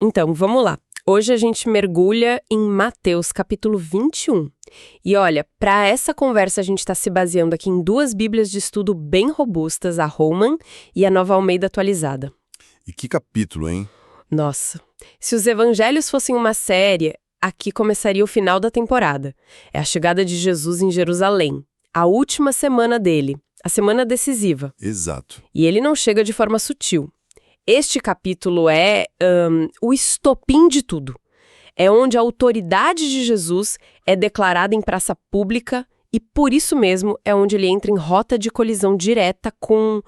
Então, vamos lá. Hoje a gente mergulha em Mateus, capítulo 21. E olha, para essa conversa a gente está se baseando aqui em duas bíblias de estudo bem robustas, a Holman e a Nova Almeida Atualizada. E que capítulo, hein? Nossa, se os evangelhos fossem uma série, aqui começaria o final da temporada. É a chegada de Jesus em Jerusalém, a última semana dele, a semana decisiva. Exato. E ele não chega de forma sutil. Este capítulo é o estopim de tudo. É onde a autoridade de Jesus é declarada em praça pública e, por isso mesmo, é onde ele entra em rota de colisão direta com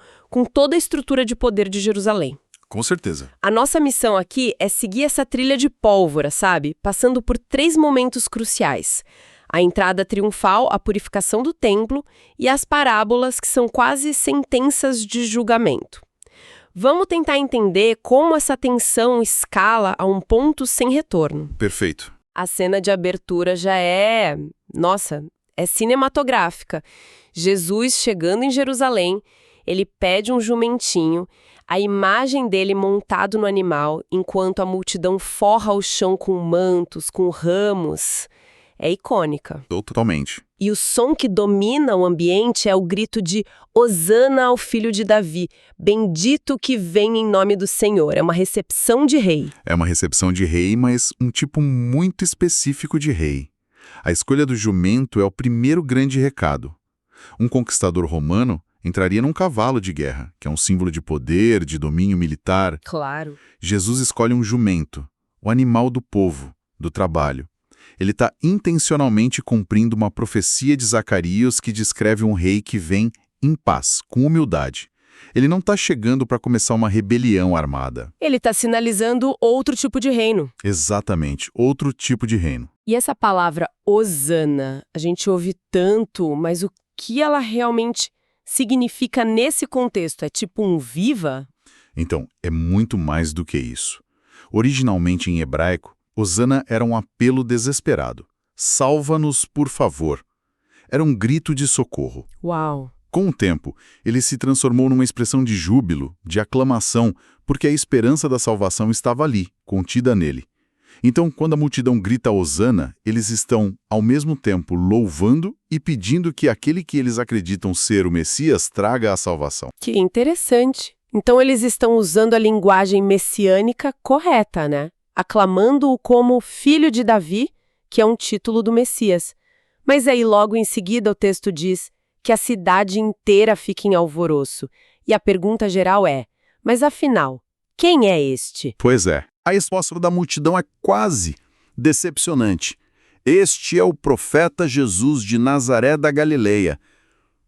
toda a estrutura de poder de Jerusalém. Com certeza. A nossa missão aqui é seguir essa trilha de pólvora, sabe? Passando por 3 momentos cruciais. A entrada triunfal, a purificação do templo e as parábolas, que são quase sentenças de julgamento. Vamos tentar entender como essa tensão escala a um ponto sem retorno. Perfeito. A cena de abertura já é cinematográfica. Jesus chegando em Jerusalém, ele pede um jumentinho, a imagem dele montado no animal, enquanto a multidão forra o chão com mantos, com ramos. É icônica. Totalmente. E o som que domina o ambiente é o grito de Hosana ao filho de Davi, bendito que vem em nome do Senhor. É uma recepção de rei. É uma recepção de rei, mas um tipo muito específico de rei. A escolha do jumento é o primeiro grande recado. Um conquistador romano entraria num cavalo de guerra, que é um símbolo de poder, de domínio militar. Claro. Jesus escolhe um jumento, o animal do povo, do trabalho. Ele está intencionalmente cumprindo uma profecia de Zacarias que descreve um rei que vem em paz, com humildade. Ele não está chegando para começar uma rebelião armada. Ele está sinalizando outro tipo de reino. Exatamente, outro tipo de reino. E essa palavra Hosana, a gente ouve tanto, mas o que ela realmente significa nesse contexto? É tipo um viva? Então, é muito mais do que isso. Originalmente em hebraico, Hosana era um apelo desesperado. Salva-nos, por favor. Era um grito de socorro. Uau! Com o tempo, ele se transformou numa expressão de júbilo, de aclamação, porque a esperança da salvação estava ali, contida nele. Então, quando a multidão grita Hosana, eles estão, ao mesmo tempo, louvando e pedindo que aquele que eles acreditam ser o Messias traga a salvação. Que interessante. Então, eles estão usando a linguagem messiânica correta, né? Aclamando-o como filho de Davi, que é um título do Messias. Mas aí, logo em seguida, o texto diz que a cidade inteira fica em alvoroço. E a pergunta geral é, mas afinal, quem é este? Pois é. A resposta da multidão é quase decepcionante. Este é o profeta Jesus de Nazaré da Galileia.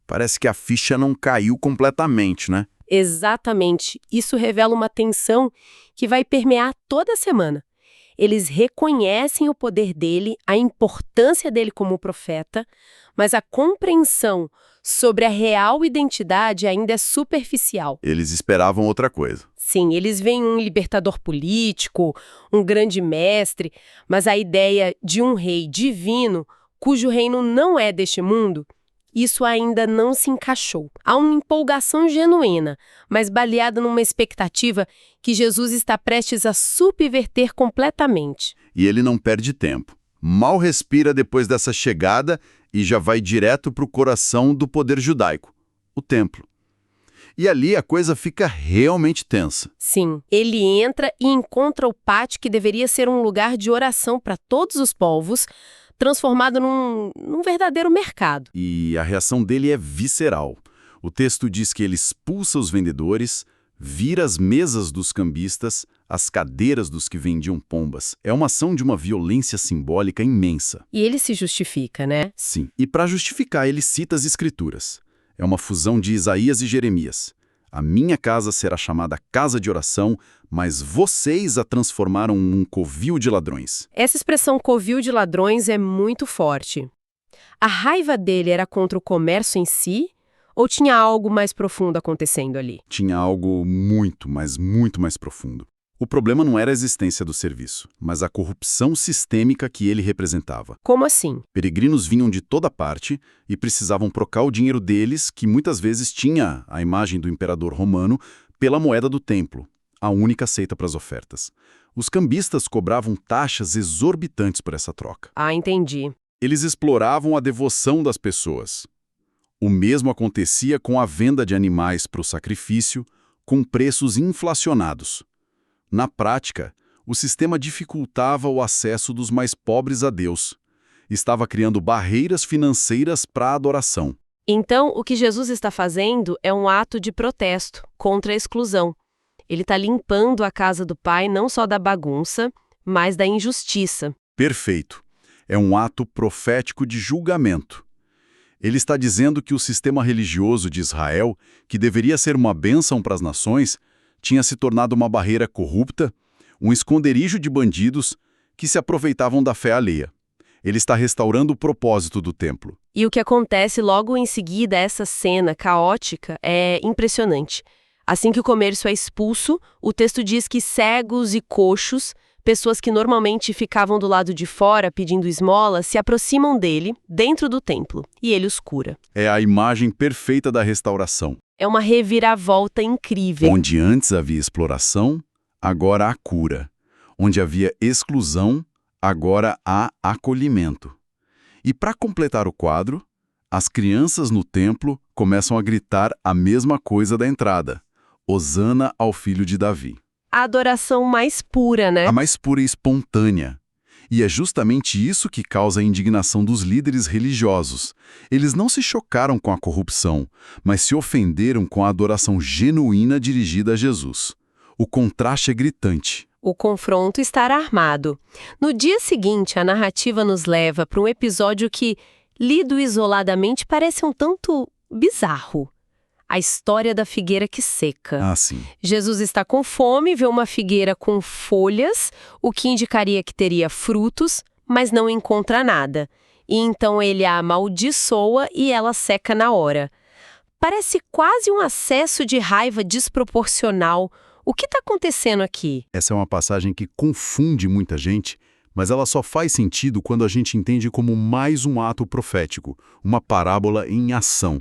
Parece que a ficha não caiu completamente, né? Exatamente. Isso revela uma tensão que vai permear toda a semana. Eles reconhecem o poder dele, a importância dele como profeta, mas a compreensão sobre a real identidade ainda é superficial. Eles esperavam outra coisa. Sim, eles veem um libertador político, um grande mestre, mas a ideia de um rei divino, cujo reino não é deste mundo, isso ainda não se encaixou. Há uma empolgação genuína, mas baseada numa expectativa que Jesus está prestes a subverter completamente. E ele não perde tempo. Mal respira depois dessa chegada e já vai direto para o coração do poder judaico, o templo. E ali a coisa fica realmente tensa. Sim, ele entra e encontra o pátio que deveria ser um lugar de oração para todos os povos, transformado num verdadeiro mercado. E a reação dele é visceral. O texto diz que ele expulsa os vendedores, vira as mesas dos cambistas, as cadeiras dos que vendiam pombas. É uma ação de uma violência simbólica imensa. E ele se justifica, né? Sim, e para justificar ele cita as Escrituras. É uma fusão de Isaías e Jeremias. A minha casa será chamada casa de oração, mas vocês a transformaram num covil de ladrões. Essa expressão covil de ladrões é muito forte. A raiva dele era contra o comércio em si? Ou tinha algo mais profundo acontecendo ali? Tinha algo muito, mas muito mais profundo. O problema não era a existência do serviço, mas a corrupção sistêmica que ele representava. Como assim? Peregrinos vinham de toda parte e precisavam trocar o dinheiro deles, que muitas vezes tinha a imagem do imperador romano, pela moeda do templo, a única aceita para as ofertas. Os cambistas cobravam taxas exorbitantes por essa troca. Ah, entendi. Eles exploravam a devoção das pessoas. O mesmo acontecia com a venda de animais para o sacrifício, com preços inflacionados. Na prática, o sistema dificultava o acesso dos mais pobres a Deus. Estava criando barreiras financeiras para a adoração. Então, o que Jesus está fazendo é um ato de protesto contra a exclusão. Ele está limpando a casa do Pai não só da bagunça, mas da injustiça. Perfeito. É um ato profético de julgamento. Ele está dizendo que o sistema religioso de Israel, que deveria ser uma bênção para as nações, tinha se tornado uma barreira corrupta, um esconderijo de bandidos que se aproveitavam da fé alheia. Ele está restaurando o propósito do templo. E o que acontece logo em seguida, essa cena caótica, é impressionante. Assim que o comércio é expulso, o texto diz que cegos e coxos, pessoas que normalmente ficavam do lado de fora pedindo esmola, se aproximam dele, dentro do templo, e ele os cura. É a imagem perfeita da restauração. É uma reviravolta incrível. Onde antes havia exploração, agora há cura. Onde havia exclusão, agora há acolhimento. E para completar o quadro, as crianças no templo começam a gritar a mesma coisa da entrada: Hosana ao filho de Davi. A adoração mais pura, né? A mais pura e espontânea. E é justamente isso que causa a indignação dos líderes religiosos. Eles não se chocaram com a corrupção, mas se ofenderam com a adoração genuína dirigida a Jesus. O contraste é gritante. O confronto está armado. No dia seguinte, a narrativa nos leva para um episódio que, lido isoladamente, parece um tanto bizarro. A história da figueira que seca. Ah, sim. Jesus está com fome, vê uma figueira com folhas, o que indicaria que teria frutos, mas não encontra nada. E então ele a amaldiçoa e ela seca na hora. Parece quase um acesso de raiva desproporcional. O que está acontecendo aqui? Essa é uma passagem que confunde muita gente, mas ela só faz sentido quando a gente entende como mais um ato profético, uma parábola em ação.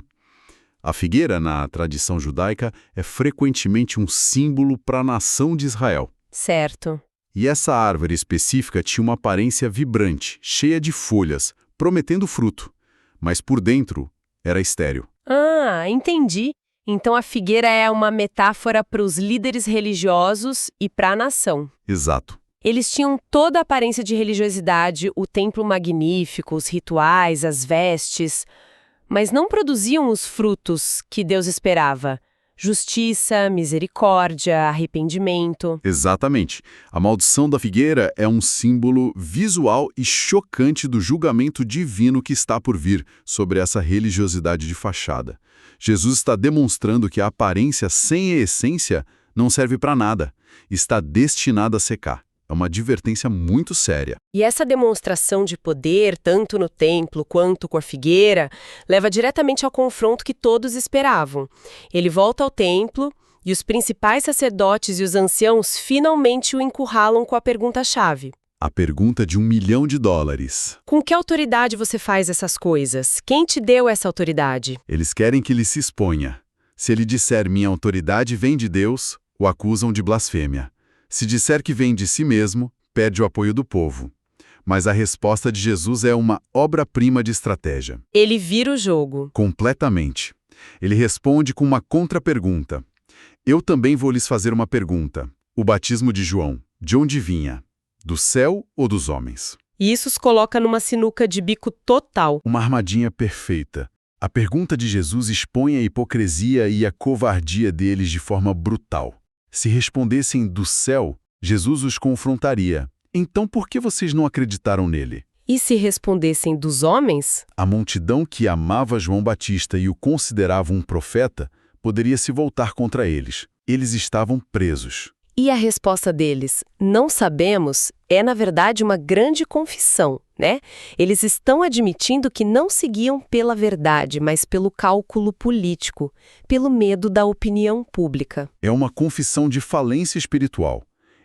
A figueira, na tradição judaica, é frequentemente um símbolo para a nação de Israel. Certo. E essa árvore específica tinha uma aparência vibrante, cheia de folhas, prometendo fruto, mas por dentro era estéril. Ah, entendi. Então a figueira é uma metáfora para os líderes religiosos e para a nação. Exato. Eles tinham toda a aparência de religiosidade, o templo magnífico, os rituais, as vestes, mas não produziam os frutos que Deus esperava. Justiça, misericórdia, arrependimento. Exatamente. A maldição da figueira é um símbolo visual e chocante do julgamento divino que está por vir sobre essa religiosidade de fachada. Jesus está demonstrando que a aparência sem a essência não serve para nada. Está destinada a secar. É uma advertência muito séria. E essa demonstração de poder, tanto no templo quanto com a figueira, leva diretamente ao confronto que todos esperavam. Ele volta ao templo e os principais sacerdotes e os anciãos finalmente o encurralam com a pergunta-chave. A pergunta de $1 milhão. Com que autoridade você faz essas coisas? Quem te deu essa autoridade? Eles querem que ele se exponha. Se ele disser minha autoridade vem de Deus, o acusam de blasfêmia. Se disser que vem de si mesmo, perde o apoio do povo. Mas a resposta de Jesus é uma obra-prima de estratégia. Ele vira o jogo. Completamente. Ele responde com uma contrapergunta. Eu também vou lhes fazer uma pergunta. O batismo de João, de onde vinha? Do céu ou dos homens? E isso os coloca numa sinuca de bico total. Uma armadilha perfeita. A pergunta de Jesus expõe a hipocrisia e a covardia deles de forma brutal. Se respondessem do céu, Jesus os confrontaria. Então por que vocês não acreditaram nele? E se respondessem dos homens? A multidão que amava João Batista e o considerava um profeta poderia se voltar contra eles. Eles estavam presos. E a resposta deles, não sabemos, é na verdade uma grande confissão, né? Eles estão admitindo que não seguiam pela verdade, mas pelo cálculo político, pelo medo da opinião pública. É uma confissão de falência espiritual.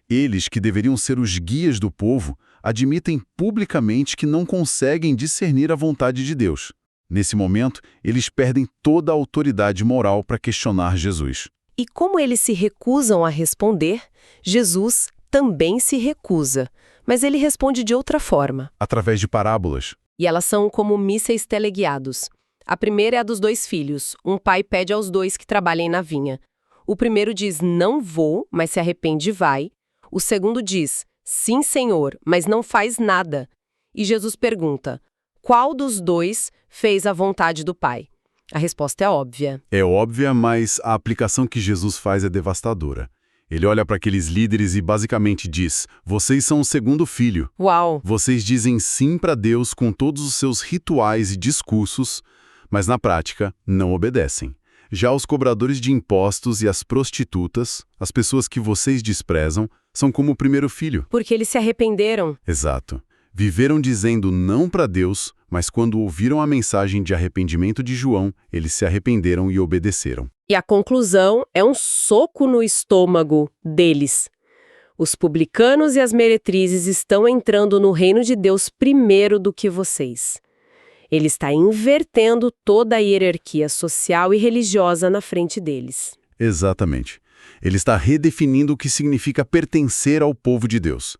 Eles, que deveriam ser os guias do povo, admitem publicamente que não conseguem discernir a vontade de Deus. Nesse momento, eles perdem toda a autoridade moral para questionar Jesus. E como eles se recusam a responder, Jesus também se recusa, mas ele responde de outra forma. Através de parábolas. E elas são como mísseis teleguiados. A primeira é a dos 2 filhos. Um pai pede aos 2 que trabalhem na vinha. O primeiro diz, não vou, mas se arrepende e vai. O segundo diz, sim, senhor, mas não faz nada. E Jesus pergunta, qual dos 2 fez a vontade do pai? A resposta é óbvia. É óbvia, mas a aplicação que Jesus faz é devastadora. Ele olha para aqueles líderes e basicamente diz, vocês são o segundo filho. Uau! Vocês dizem sim para Deus com todos os seus rituais e discursos, mas na prática não obedecem. Já os cobradores de impostos e as prostitutas, as pessoas que vocês desprezam, são como o primeiro filho. Porque eles se arrependeram. Exato. Viveram dizendo não para Deus, mas quando ouviram a mensagem de arrependimento de João, eles se arrependeram e obedeceram. E a conclusão é um soco no estômago deles. Os publicanos e as meretrizes estão entrando no reino de Deus primeiro do que vocês. Ele está invertendo toda a hierarquia social e religiosa na frente deles. Exatamente. Ele está redefinindo o que significa pertencer ao povo de Deus.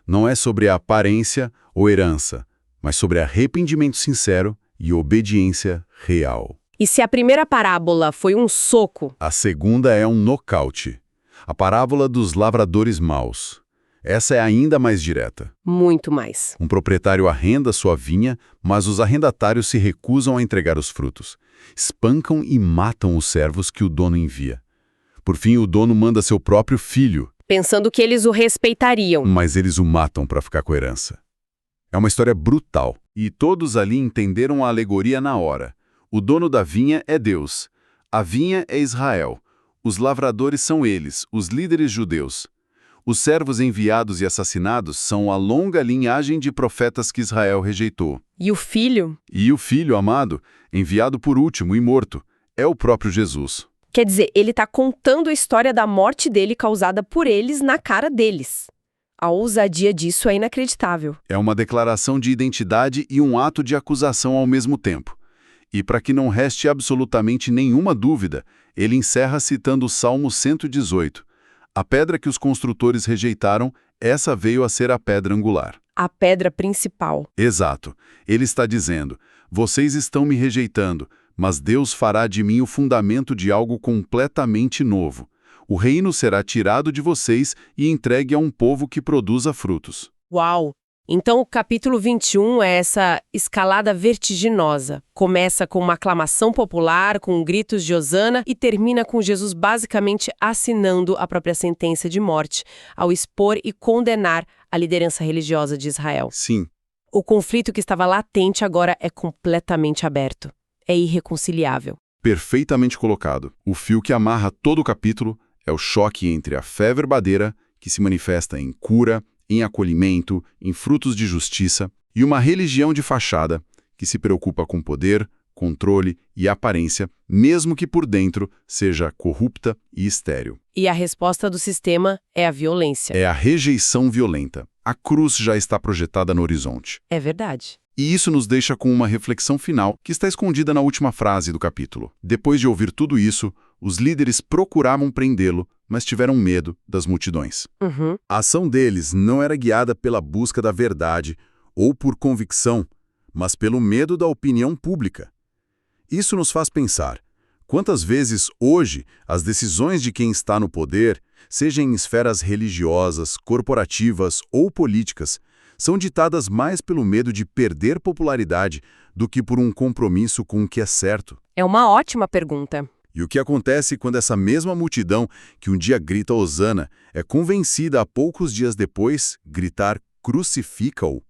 Não é sobre a aparência ou herança, mas sobre arrependimento sincero e obediência real. E se a primeira parábola foi um soco, A segunda é um nocaute. A parábola dos lavradores maus. Essa é ainda mais direta. muito mais. Um proprietário arrenda sua vinha, mas os arrendatários se recusam a entregar os frutos. Espancam e matam os servos que o dono envia. Por fim, o dono manda seu próprio filho, Pensando que eles o respeitariam. mas eles o matam para ficar com a herança. É uma história brutal, e todos ali entenderam a alegoria na hora. O dono da vinha é Deus. A vinha é Israel. Os lavradores são eles, os líderes judeus. Os servos enviados e assassinados são a longa linhagem de profetas que Israel rejeitou. E o filho? E o filho amado, enviado por último e morto, é o próprio Jesus. Quer dizer, ele está contando a história da morte dele causada por eles na cara deles. A ousadia disso é inacreditável. É uma declaração de identidade e um ato de acusação ao mesmo tempo. E para que não reste absolutamente nenhuma dúvida, ele encerra citando o Salmo 118. A pedra que os construtores rejeitaram, essa veio a ser a pedra angular. A pedra principal. Exato. Ele está dizendo, vocês estão me rejeitando, mas Deus fará de mim o fundamento de algo completamente novo. O reino será tirado de vocês e entregue a um povo que produza frutos. Uau! Então o capítulo 21 é essa escalada vertiginosa. Começa com uma aclamação popular, com gritos de hosana e termina com Jesus basicamente assinando a própria sentença de morte, ao expor e condenar a liderança religiosa de Israel. Sim. O conflito que estava latente agora é completamente aberto. É irreconciliável. Perfeitamente colocado. O fio que amarra todo o capítulo é o choque entre a fé verdadeira, que se manifesta em cura, em acolhimento, em frutos de justiça, e uma religião de fachada, que se preocupa com poder, controle e aparência, mesmo que por dentro seja corrupta e estéril. E a resposta do sistema é a violência. É a rejeição violenta. A cruz já está projetada no horizonte. É verdade. E isso nos deixa com uma reflexão final que está escondida na última frase do capítulo. Depois de ouvir tudo isso, os líderes procuravam prendê-lo, mas tiveram medo das multidões. A ação deles não era guiada pela busca da verdade ou por convicção, mas pelo medo da opinião pública. Isso nos faz pensar, quantas vezes hoje as decisões de quem está no poder, seja em esferas religiosas, corporativas ou políticas, são ditadas mais pelo medo de perder popularidade do que por um compromisso com o que é certo? É uma ótima pergunta. E o que acontece quando essa mesma multidão, que um dia grita hosana, é convencida a poucos dias depois gritar crucifica-o?